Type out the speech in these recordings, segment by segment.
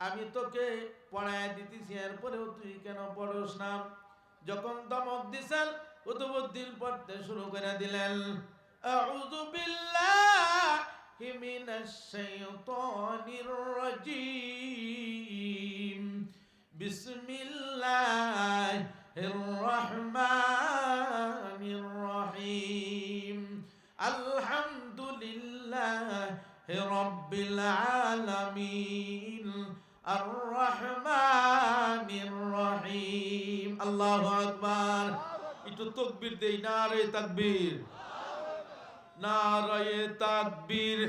আমি তোকে পড়ায় দিতেছি, এরপরেও তুই কেন পড়স না? যখন ধমক দিছেন কুতুবউদ্দিন পড়তে শুরু করে দিলেন, আউযু বিল্লাহি মিনাশ শাইতানির রাজীম, বিসমিল্লাহির রহমানির রহিম, আলহামদুলিল্লাহি রাব্বিল আলামিন, আর রহমানির রহিম। আল্লাহু আকবার। একটু তাকবীর দেই, নারে তাকবীর, নারে তাকবীর।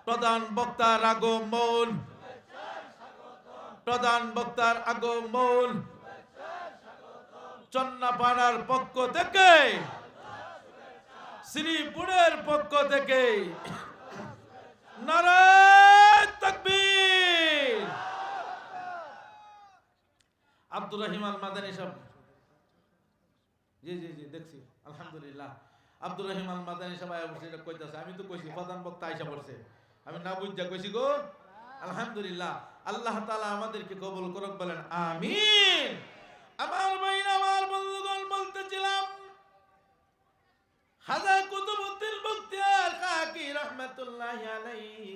প্রধান বক্তার আগমন, প্রধান বক্তার আগমন। চন্নাপাড়ার পক্ষ থেকে, শ্রীপুরের পক্ষ থেকে নারে তাকবীর। আব্দুর রহিম আল মাদানী সাহেব, জি জি জি দেখছি, আলহামদুলিল্লাহ। আব্দুর রহিম আল মাদানী সাহেব আয়া বসে, এটা কইতাছে, আমি তো কইছি প্রধান বক্তা আইসা পড়ছে, আমি না বুঝা কইছি গো। আলহামদুলিল্লাহ, আল্লাহ তাআলা আমাদেরকে কবুল করুক, বলেন আমিন। আমার ভাইরা, আমার বন্ধুগণ, বলতেছিলাম খাজা কুতুবউদ্দিন বখতিয়ার কাকি রাহমাতুল্লাহি আলাইহি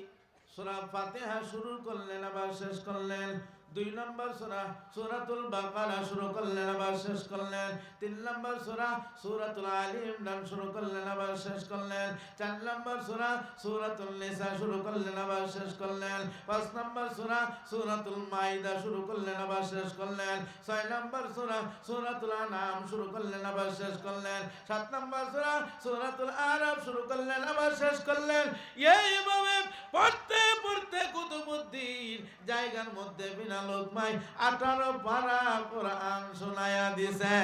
সূরা ফাতিহা শুরু করলেন, আবার শেষ করলেন। 2 নম্বর সূরা সূরাতুল বাকারা শুরু করলেন, আবার শেষ করলেন। 3 নম্বর সূরা সূরাতুল আলী ইমরান শুরু করলেন, আবার শেষ করলেন। 4 নম্বর সূরা সূরাতুল নিসা শুরু করলেন, আবার শেষ করলেন। 5 নম্বর সূরা সূরাতুল মাইদা শুরু করলেন, আবার শেষ করলেন। 6 নম্বর সূরা সূরাতুল আনআম শুরু করলেন, আবার শেষ করলেন। 7 নম্বর সূরা সূরাতুল আরাফ শুরু করলেন, আবার শেষ করলেন। এইভাবে পড়তে পড়তে কুতুবউদ্দিন জায়গার মধ্যে বিনা লোকমায় 18 পারা কোরআন শোনায়া দিছে।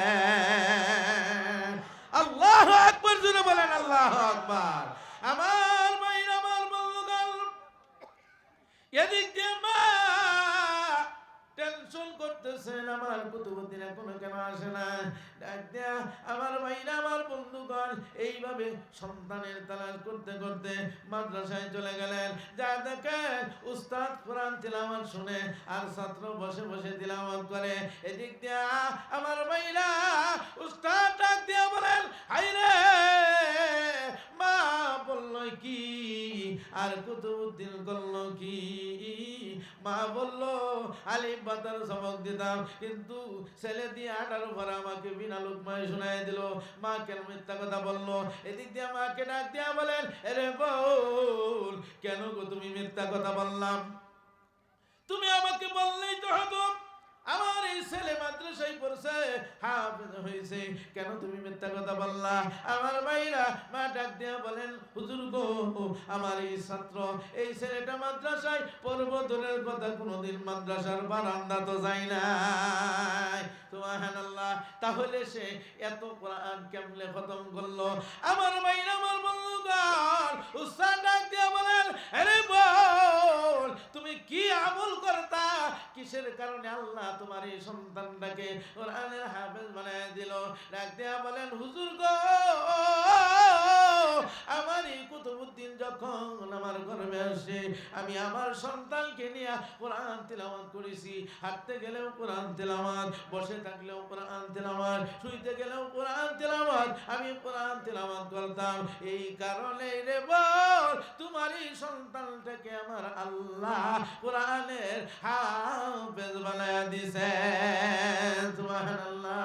আল্লাহু আকবার, জোরে বলেন আল্লাহু আকবার। আমার ভাইরা, আমার বন্ধুগণ, এদিক দিয়ে মা টেনশন করতেছেন, আমার কুতুবউদ্দিন এখনো কেন আসে না? ডাক দেয়া আমার ভাইরা, আমার বন্ধুগণ, এইভাবে সন্তানের তালাশ করতে করতে মাদ্রাসায় চলে গেলেন। যা দেখেন উস্তাদ কোরআন তিলাওয়াত শুনে আর ছাত্র বসে বসে তিলাওয়াত করে। এদিক দিয়া আমার ভাইরা, উস্তাদ ডাক দিয়া বলেন, হায়রে মা বলল কি আর কুতুবউদ্দিন করল কি? মা বলল আলিফ বাতার সবক দিতাম, কিন্তু ছেলে দিয়ে 18 পারা আমাকে বিনা লোকমায় শোনায় দিল। মা কেন মিথ্যা কথা বললো? এদিক দিয়ে মাকে ডাক দিয়া বলেন, আরে বল, কেন গো তুমি মিথ্যা কথা বললাম? তুমি আমাকে বললেই তো হতো আমার এই ছেলে মাদ্রাসায় পড়ছে, হাফেজ হয়েছে, কেন তুমি মিথ্যা কথা বললা? আমার ভাইরা, মা ডাক দিয়া বলেন, হুজুর গো, আমার এই ছাত্র, এই ছেলেটা মাদ্রাসায় পড়বো দূরের কথা, কোনোদিন মাদ্রাসার বারান্দা তো যায় নাই। সুবহানাল্লাহ। তাহলে সে এত কোরআন কেমনে খতম করলো? আমার ভাইরা, আমার বন্ধুগণ, উস্তাদ ডাক দিয়া বলেন, আরে বল, তুমি কি আমল করতা? কিসের কারণে আল্লাহ তোমার এই সন্তানটাকে কোরআনের হাফেজ বানায় দিল? ডাক দিয়া বলেন, হুজুর গো, আমার এই কুতুবউদ্দিন যখন আমার গর্ভে আসে, আমি আমার সন্তানকে নিয়ে কোরআন তিলাওয়াত করেছি। হাঁটতে গেলেও কোরআন তিলাওয়াত, বসে থাকলেও কোরআন তিলাওয়াত, শুইতে গেলেও কোরআন তিলাওয়াত, আমি কোরআন তিলাওয়াত করতাম। এই কারণে রে বল, তোমার এই সন্তানটাকে আমার আল্লাহ কোরআনের হাফেজ বানায়া দিছে। সুবহানাল্লাহ।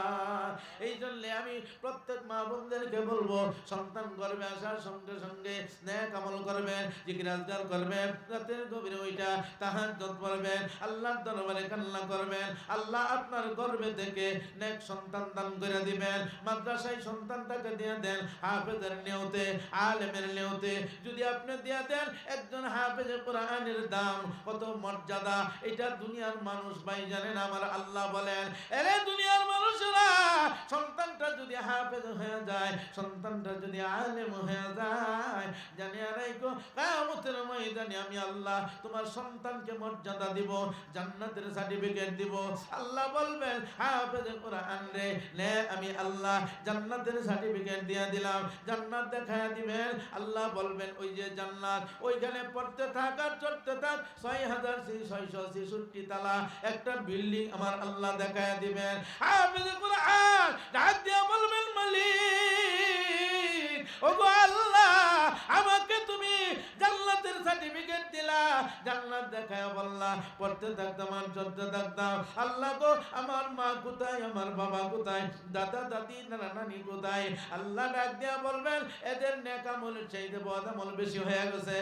এই জন্য আমি প্রত্যেক মা বোনদেরকে বলবো, সন্তান গর্ভে আসার সঙ্গে সঙ্গে নেক আমল করবেন, জিকির আজকার করবেন, রাতের গভীরে ওইটা তাহাজ্জুদ পড়বেন, আল্লাহর দরবারে কান্না করবেন, আল্লাহ আপনার গর্ভে থেকে নেক সন্তান দান করে দিবেন। মাদ্রাসায় সন্তানটাকে দিয়ে দেন হাফেজের নিয়তে, আলেমের নিয়তে। যদি আপনি দিয়ে দেন, একজন হাফেজের কোরআনের দাম কত মর্যাদা, এটা দুনিয়ার মানুষ ভাই জানেন। আমার আল্লাহ বলেন, এরে দুনিয়ার মানুষরা, সন্তানটা যদি হাফেজ হয়ে যায়, সন্তানটা যদি আলেম হয়ে যায়, জানিয়া রাখো কিয়ামতের ময়দানে আমি আল্লাহ তোমার সন্তানকে মর্যাদা দিব, জান্নাতের সার্টিফিকেট দিব। আল্লাহ বলবেন, হাফেজে কোরআন রে নে, আমি আল্লাহ জান্নাতের সার্টিফিকেট দিয়ে দিলাম। জান্নাত দেখায়া দিবেন। আল্লাহ বলবেন, ওই যে জান্নাত, ওইখানে পড়তে ঢাকার চড়তে থাক 6666 তালা একটা বিল্ডিং আমার আল্লাহ দেখায় দিবেন। হাফেজে কোরআন ডাক দিয়া বলবেন, মালিক ওগো আল্লাহ, আমাকে তুমি জান্নাতের সার্টিফিকেট দিলা, জান্নাত দেখায় বললা। পড়তে থাকতাম আর চলতে থাকতাম, আল্লাহ গো আমার মা কোথায়, আমার বাবা কোথায়, দাদা দাদি নানা নানি কোথায়? আল্লাহ ডাক দিয়া বলবেন, এদের নেক আমলের চাইতে বদ আমল বেশি হয়ে গেছে।